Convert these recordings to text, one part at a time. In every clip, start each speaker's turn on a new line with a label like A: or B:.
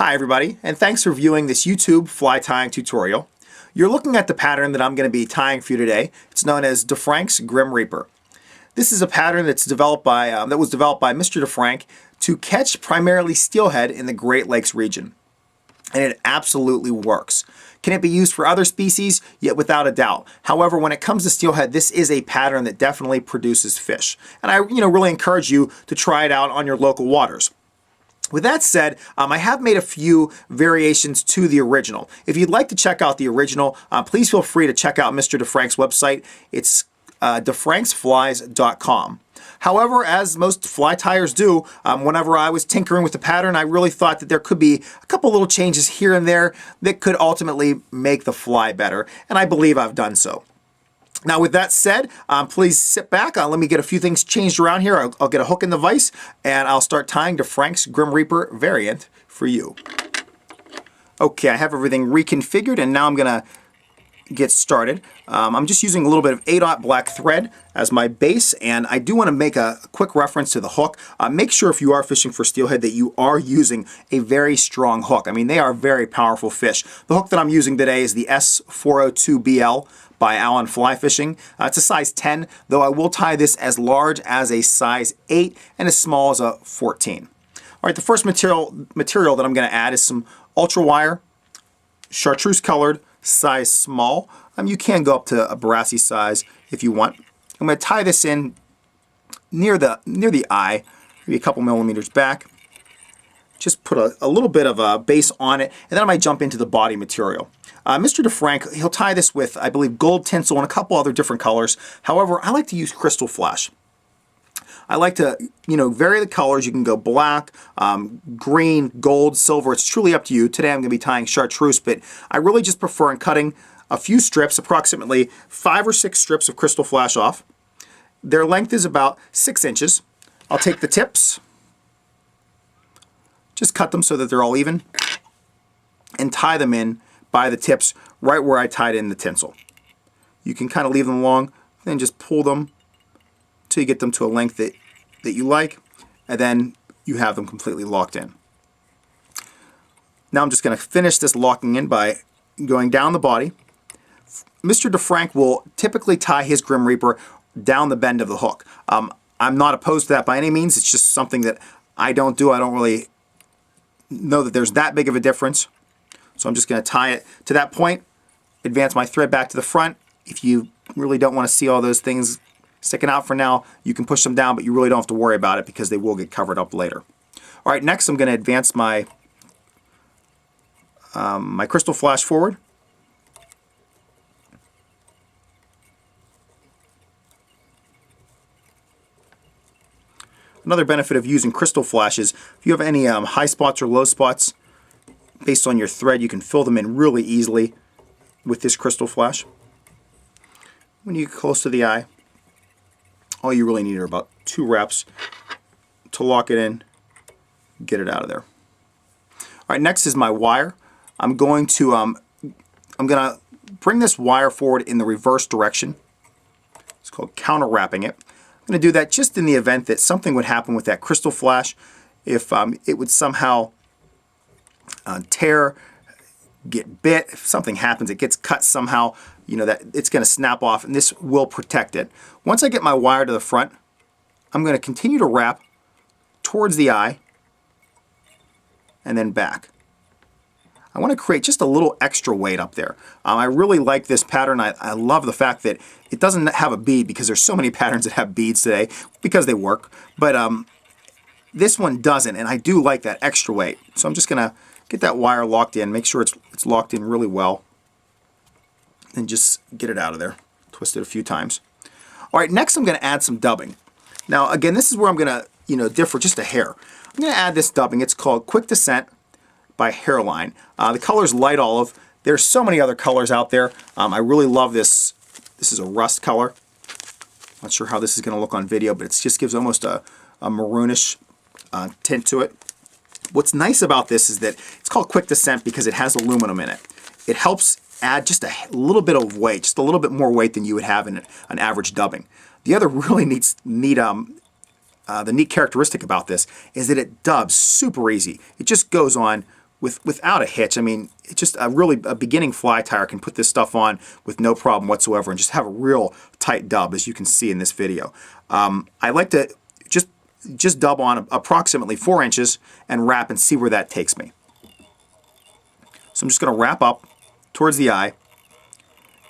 A: Hi everybody, and thanks for viewing this YouTube fly tying tutorial. You're looking at the pattern that I'm going to be tying for you today. It's known as DeFrank's Grim Reaper. This is a pattern that's developed by that was developed by Mr. DeFrank to catch primarily steelhead in the Great Lakes region. And it absolutely works. Can it be used for other species? Yet without a doubt. However, when it comes to steelhead, this is a pattern that definitely produces fish. And I really encourage you to try it out on your local waters. With that said, I have made a few variations to the original. If you'd like to check out the original, please feel free to check out Mr. DeFrank's website. It's DeFranksFlies.com. However, as most fly tyers do, whenever I was tinkering with the pattern, I really thought that there could be a couple little changes here and there that could ultimately make the fly better, and I believe I've done so. Now with that said, please sit back, let me get a few things changed around here. I'll get a hook in the vise and I'll start tying DeFrank's Grim Reaper variant for you. Okay, I have everything reconfigured and now I'm gonna get started. I'm just using a little bit of 8/0 black thread as my base, and I do want to make a quick reference to the hook. Make sure if you are fishing for steelhead that you are using a very strong hook. I mean, they are very powerful fish. The hook that I'm using today is the S402BL by Allen Fly Fishing. It's a size 10, though I will tie this as large as a size 8 and as small as a 14. All right, the first material that I'm going to add is some ultra wire, chartreuse colored, size small. You can go up to a brassy size if you want. I'm going to tie this in near the eye, maybe a couple millimeters back. Just put a little bit of a base on it, and then I might jump into the body material. Mr. DeFrank, he'll tie this with, I believe, gold tinsel and a couple other different colors. However, I like to use crystal flash. I like to, vary the colors. You can go black, green, gold, silver. It's truly up to you. Today I'm going to be tying chartreuse, but I really just prefer cutting a few strips, approximately 5 or 6 strips of crystal flash off. Their length is about 6 inches. I'll take the tips, just cut them so that they're all even, and tie them in by the tips right where I tied in the tinsel. You can kind of leave them long, then just pull them till you get them to a length that you like, and then you have them completely locked in. Now I'm just going to finish this locking in by going down the body. Mr. DeFrank will typically tie his Grim Reaper down the bend of the hook. I'm not opposed to that by any means. It's just something that I don't do. I don't really know that there's that big of a difference. So I'm just going to tie it to that point, advance my thread back to the front. If you really don't want to see all those things sticking out for now, you can push them down, but you really don't have to worry about it because they will get covered up later. All right, next I'm going to advance my my crystal flash forward. Another benefit of using crystal flash is if you have any high spots or low spots based on your thread, you can fill them in really easily with this crystal flash. When you get close to the eye, all you really need are about 2 wraps to lock it in, get it out of there. All right, next is my wire. I'm going to bring this wire forward in the reverse direction. It's called counter wrapping it. I'm going to do that just in the event that something would happen with that crystal flash. If it would somehow tear, get bit, if something happens, it gets cut somehow, that it's going to snap off, and this will protect it. Once I get my wire to the front, I'm going to continue to wrap towards the eye and then back. I want to create just a little extra weight up there. I really like this pattern. I love the fact that it doesn't have a bead, because there's so many patterns that have beads today because they work, but this one doesn't, and I do like that extra weight. So I'm just going to get that wire locked in, make sure it's locked in really well, and just get it out of there. Twist it a few times. All right, next I'm going to add some dubbing. Now again, this is where I'm going to differ just a hair. I'm going to add this dubbing. It's called Quick Descent by Hairline. The color is light olive. There's so many other colors out there. I really love this. This is a rust color. Not sure how this is going to look on video, but it just gives almost a maroonish tint to it. What's nice about this is that it's called Quick Descent because it has aluminum in it. It helps add just a little bit of weight, just a little bit more weight than you would have in an average dubbing. The other really neat the neat characteristic about this is that it dubs super easy. It just goes on without a hitch. I mean, it's just a beginning fly tyer can put this stuff on with no problem whatsoever and just have a real tight dub, as you can see in this video. I like to just dub on approximately 4 inches and wrap and see where that takes me. So I'm just going to wrap up towards the eye,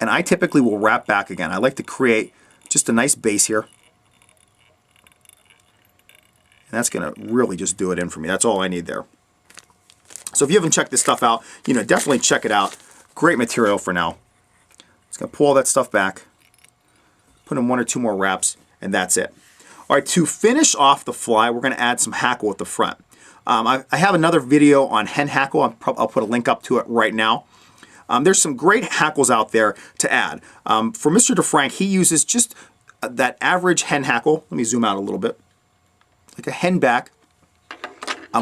A: and I typically will wrap back again. I like to create just a nice base here. And that's going to really just do it in for me. That's all I need there. So if you haven't checked this stuff out, definitely check it out. Great material for now. Just going to pull all that stuff back, put in 1 or 2 more wraps, and that's it. All right, to finish off the fly, we're going to add some hackle at the front. I have another video on hen hackle. I'll put a link up to it right now. There's some great hackles out there to add. For Mr. DeFrank, he uses just that average hen hackle. Let me zoom out a little bit. Like a hen back,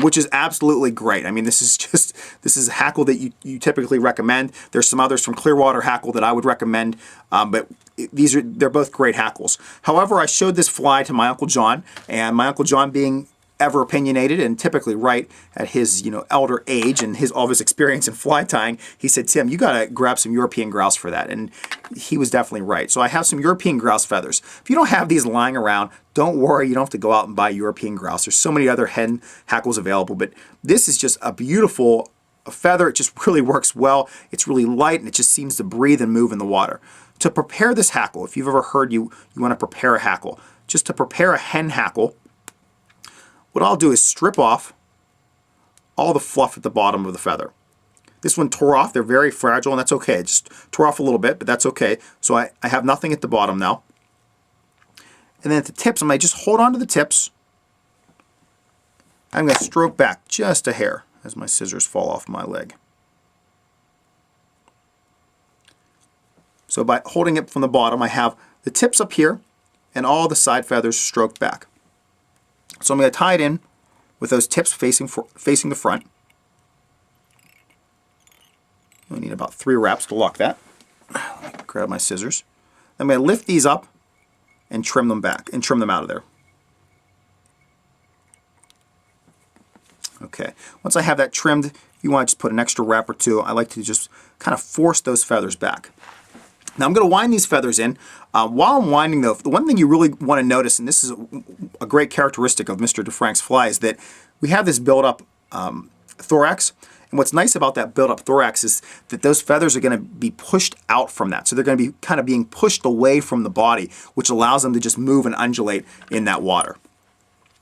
A: which is absolutely great. I mean, this is a hackle that you typically recommend. There's some others from Clearwater Hackle that I would recommend, but they're both great hackles. However, I showed this fly to my Uncle John, and my Uncle John, being ever opinionated and typically right at his elder age and all of his experience in fly tying, he said, "Tim, you got to grab some European grouse for that." And he was definitely right. So I have some European grouse feathers. If you don't have these lying around, don't worry, you don't have to go out and buy European grouse. There's so many other hen hackles available, but this is just a beautiful feather. It just really works well. It's really light, and it just seems to breathe and move in the water. To prepare this hackle, if you've ever heard you want to prepare a hackle, just to prepare a hen hackle, what I'll do is strip off all the fluff at the bottom of the feather. This one tore off. They're very fragile, and that's okay. It just tore off a little bit, but that's okay. So I have nothing at the bottom now. And then at the tips, I'm going to just hold on to the tips. I'm going to stroke back just a hair as my scissors fall off my leg. So by holding it from the bottom, I have the tips up here and all the side feathers stroked back. So I'm going to tie it in with those tips facing the front. I need about 3 wraps to lock that. Let me grab my scissors. I'm going to lift these up and trim them back and trim them out of there. Okay, once I have that trimmed, if you want to just put an extra wrap or 2, I like to just kind of force those feathers back. Now I'm going to wind these feathers in. While I'm winding though, the one thing you really want to notice, and this is a great characteristic of Mr. DeFrank's fly, is that we have this build-up thorax. And what's nice about that build-up thorax is that those feathers are going to be pushed out from that. So they're going to be kind of being pushed away from the body, which allows them to just move and undulate in that water.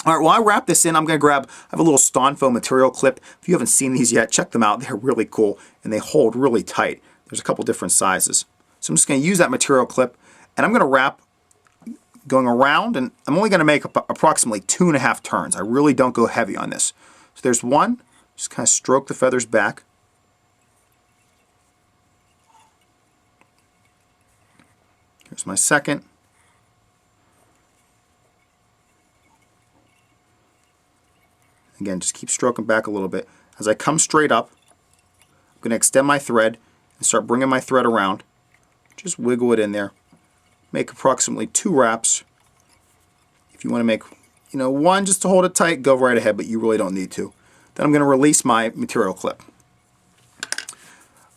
A: All right, while I wrap this in, I'm going to I have a little Stonfo material clip. If you haven't seen these yet, check them out. They're really cool, and they hold really tight. There's a couple different sizes. So I'm just going to use that material clip, and I'm going to wrap going around, and I'm only going to make approximately 2.5 turns. I really don't go heavy on this. So there's one, just kind of stroke the feathers back. Here's my second. Again, just keep stroking back a little bit. As I come straight up, I'm going to extend my thread and start bringing my thread around. Just wiggle it in there. Make approximately 2 wraps. If you want to make, 1 just to hold it tight, go right ahead, but you really don't need to. Then I'm going to release my material clip.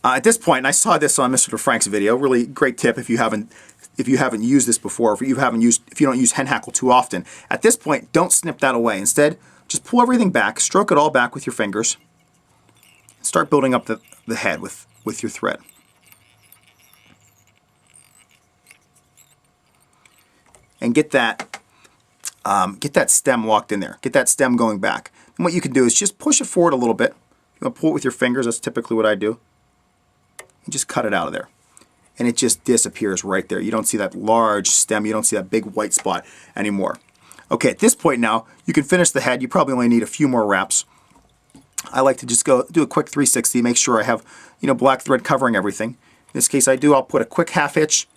A: At this point, and I saw this on Mr. DeFrank's video, really great tip if you haven't used this before, if you don't use hen hackle too often. At this point, don't snip that away. Instead, just pull everything back, stroke it all back with your fingers, and start building up the head with your thread. And get that stem locked in there. Get that stem going back. And what you can do is just push it forward a little bit. You want to pull it with your fingers. That's typically what I do. And just cut it out of there. And it just disappears right there. You don't see that large stem. You don't see that big white spot anymore. Okay, at this point now, you can finish the head. You probably only need a few more wraps. I like to just go do a quick 360, make sure I have black thread covering everything. In this case, I'll put a quick half hitch,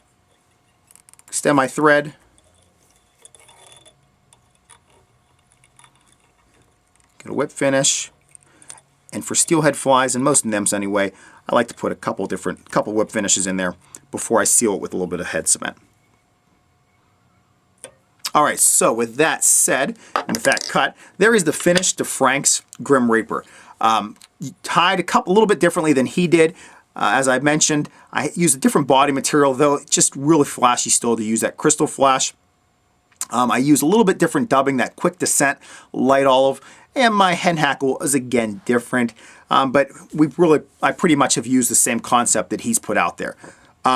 A: extend my thread, get a whip finish, and for steelhead flies, and most nymphs anyway, I like to put a couple whip finishes in there before I seal it with a little bit of head cement. Alright, so with that said, and with that cut, there is the finished DeFrank's Grim Reaper. tied a little bit differently than he did. As I mentioned, I used a different body material, though it's just really flashy still to use that crystal flash. I use a little bit different dubbing, that quick descent light olive, and my hen hackle is again different. But I pretty much have used the same concept that he's put out there.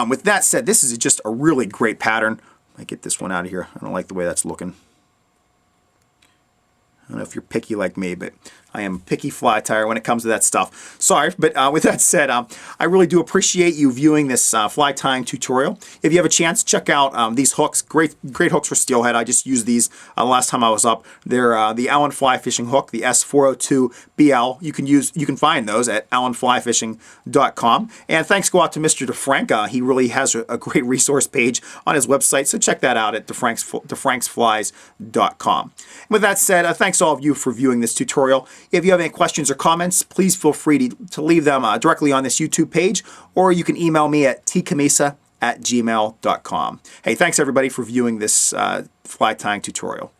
A: With that said, this is just a really great pattern. I get this one out of here. I don't like the way that's looking. I don't know if you're picky like me, but I am a picky fly tire when it comes to that stuff. Sorry, but with that said, I really do appreciate you viewing this fly tying tutorial. If you have a chance, check out these hooks. Great hooks for steelhead. I just used these last time I was up. They're the Allen Fly Fishing hook, the S402BL. You can find those at allenflyfishing.com. And thanks go out to Mr. DeFrank. He really has a great resource page on his website, so check that out at DeFranksFlies.com. With that said, thanks all of you for viewing this tutorial. If you have any questions or comments, please feel free to leave them directly on this YouTube page, or you can email me at tcammisa@gmail.com. Hey, thanks everybody for viewing this fly tying tutorial.